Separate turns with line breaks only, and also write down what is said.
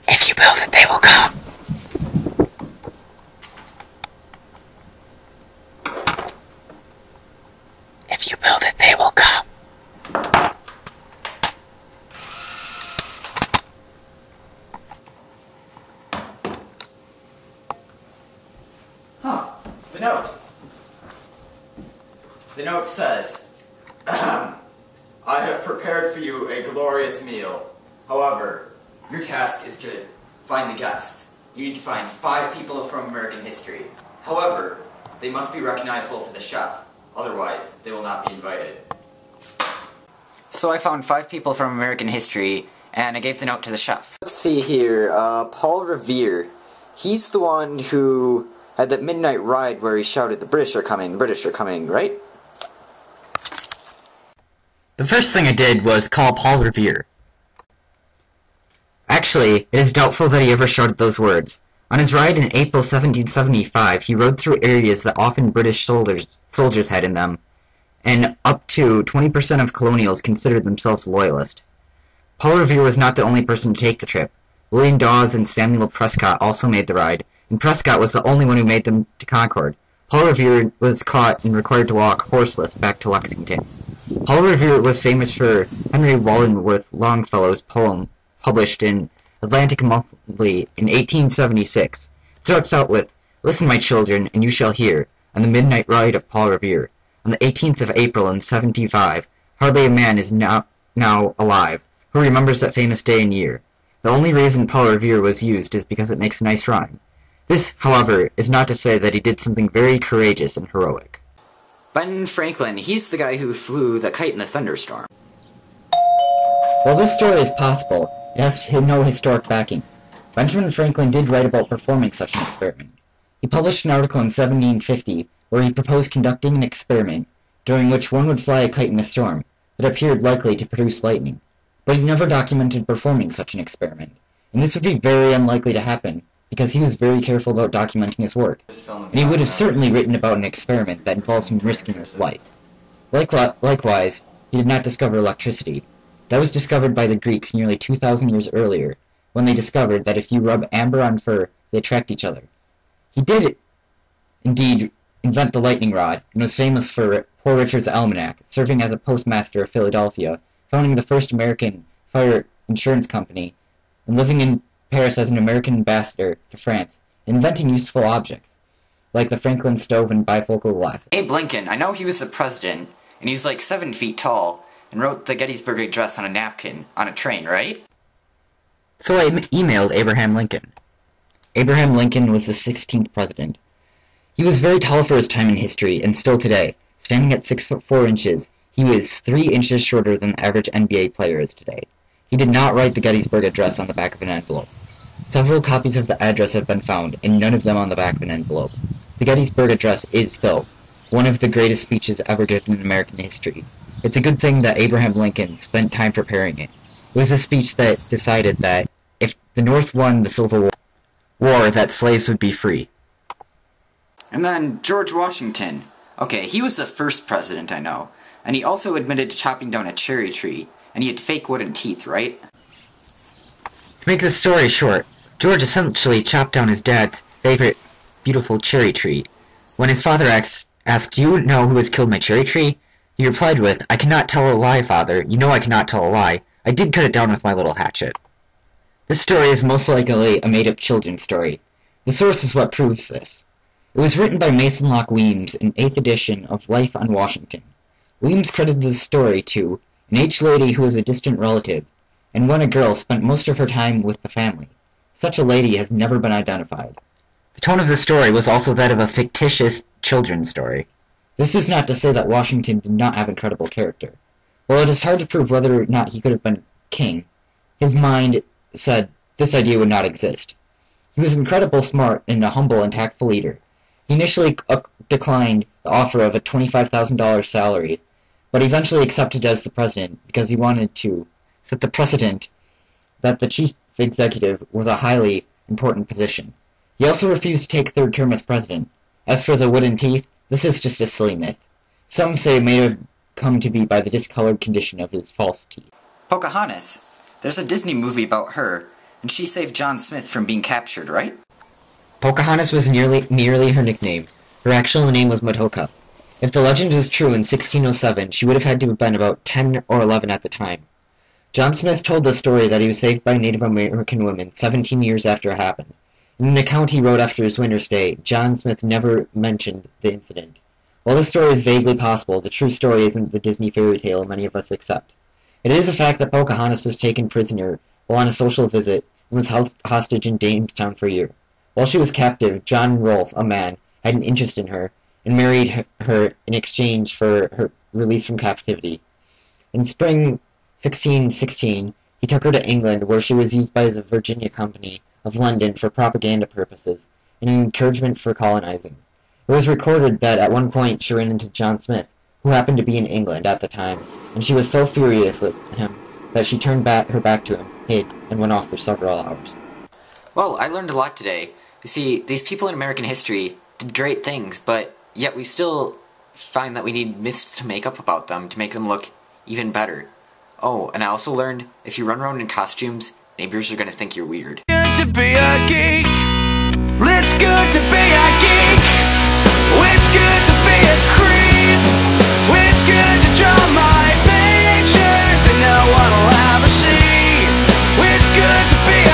If you build it, they will come. If you build it, they will come.
Huh. The note. The note says, I have prepared for you a glorious meal. However, your task is to find the guests. You need to find 5 people from American history. However, they must be recognizable to the chef. Otherwise, they will not be invited. So I found 5 people from American history, and I gave the note to the chef. Let's see here, Paul Revere. He's the one who had that midnight ride where he shouted, "The British are coming," right?
The first thing I did was call Paul Revere. Actually, it is doubtful that he ever shouted those words. On his ride in April 1775, he rode through areas that often British soldiers had in them, and up to 20% of colonials considered themselves loyalist. Paul Revere was not the only person to take the trip. William Dawes and Samuel Prescott also made the ride, and Prescott was the only one who made them to Concord. Paul Revere was caught and required to walk horseless back to Lexington. Paul Revere was famous for Henry Wallenworth Longfellow's poem published in Atlantic Monthly in 1876. It starts out with, "Listen, my children, and you shall hear, on the midnight ride of Paul Revere. On the 18th of April in 75, hardly a man is now alive who remembers that famous day and year. The only reason Paul Revere was used is because it makes a nice rhyme. This, however, is not to say that he did something very courageous and heroic."
Ben Franklin, he's the guy who flew the kite in the thunderstorm.
While this story is possible, it has no historic backing. Benjamin Franklin did write about performing such an experiment. He published an article in 1750 where he proposed conducting an experiment during which one would fly a kite in a storm that appeared likely to produce lightning. But he never documented performing such an experiment, and this would be very unlikely to happen because he was very careful about documenting his work, and he would have certainly written about an experiment that involves him risking his life. Likewise, he did not discover electricity. That was discovered by the Greeks nearly 2,000 years earlier, when they discovered that if you rub amber on fur, they attract each other. He did, indeed, invent the lightning rod, and was famous for Poor Richard's Almanac, serving as a postmaster of Philadelphia, founding the first American fire insurance company, and living in Paris as an American ambassador to France, inventing useful objects, like the Franklin stove and bifocal glasses.
Abe Lincoln, I know he was the president, and he was like 7 feet tall, and wrote the Gettysburg Address on a napkin, on a train, right?
So I emailed Abraham Lincoln. Abraham Lincoln was the 16th president. He was very tall for his time in history, and still today, standing at 6'4" he was 3 inches shorter than the average NBA player is today. He did not write the Gettysburg Address on the back of an envelope. Several copies of the address have been found, and none of them on the back of an envelope. The Gettysburg Address is, though, one of the greatest speeches ever given in American history. It's a good thing that Abraham Lincoln spent time preparing it. It was a speech that decided that if the North won the Civil War, that slaves would be free.
And then George Washington. Okay, he was the first president I know, and he also admitted to chopping down a cherry tree, and he had fake wooden teeth, right?
To make this story short, George essentially chopped down his dad's favorite beautiful cherry tree. When his father asked, "Do you know who has killed my cherry tree?" he replied with, "I cannot tell a lie, father. You know I cannot tell a lie. I did cut it down with my little hatchet." This story is most likely a made-up children's story. The source is what proves this. It was written by Mason Locke Weems in 8th edition of Life on Washington. Weems credited the story to an aged lady who was a distant relative, and when a girl spent most of her time with the family. Such a lady has never been identified. The tone of the story was also that of a fictitious children's story. This is not to say that Washington did not have incredible character. While it is hard to prove whether or not he could have been king, his mind said this idea would not exist. He was incredibly smart and a humble and tactful leader. He initially declined the offer of a $25,000 salary, but eventually accepted as the president because he wanted to set the precedent that the chief executive was a highly important position. He also refused to take a third term as president. As for the wooden teeth, this is just a silly myth. Some say it may have come to be by the discolored condition of his false teeth.
Pocahontas. There's a Disney movie about her, and she saved John Smith from being captured, right?
Pocahontas was merely her nickname. Her actual name was Matoka. If the legend is true, in 1607, she would have had to have been about 10 or 11 at the time. John Smith told the story that he was saved by Native American women 17 years after it happened. In an account he wrote after his winter stay, John Smith never mentioned the incident. While this story is vaguely possible, the true story isn't the Disney fairy tale many of us accept. It is a fact that Pocahontas was taken prisoner while on a social visit and was held hostage in Jamestown for a year. While she was captive, John Rolfe, a man, had an interest in her and married her in exchange for her release from captivity. In spring 1616, he took her to England, where she was used by the Virginia Company of London for propaganda purposes and an encouragement for colonizing. It was recorded that at one point she ran into John Smith, who happened to be in England at the time, and she was so furious with him that she turned her back to him, hid, and went off for several hours.
Well, I learned a lot today. You see, these people in American history did great things, but yet we still find that we need myths to make up about them to make them look even better. Oh, and I also learned, if you run around in costumes, neighbors are gonna think you're weird. Good to be a geek. It's good to be a geek. It's good to be a creep. It's good to draw my pictures and no one will ever see. It's good to be a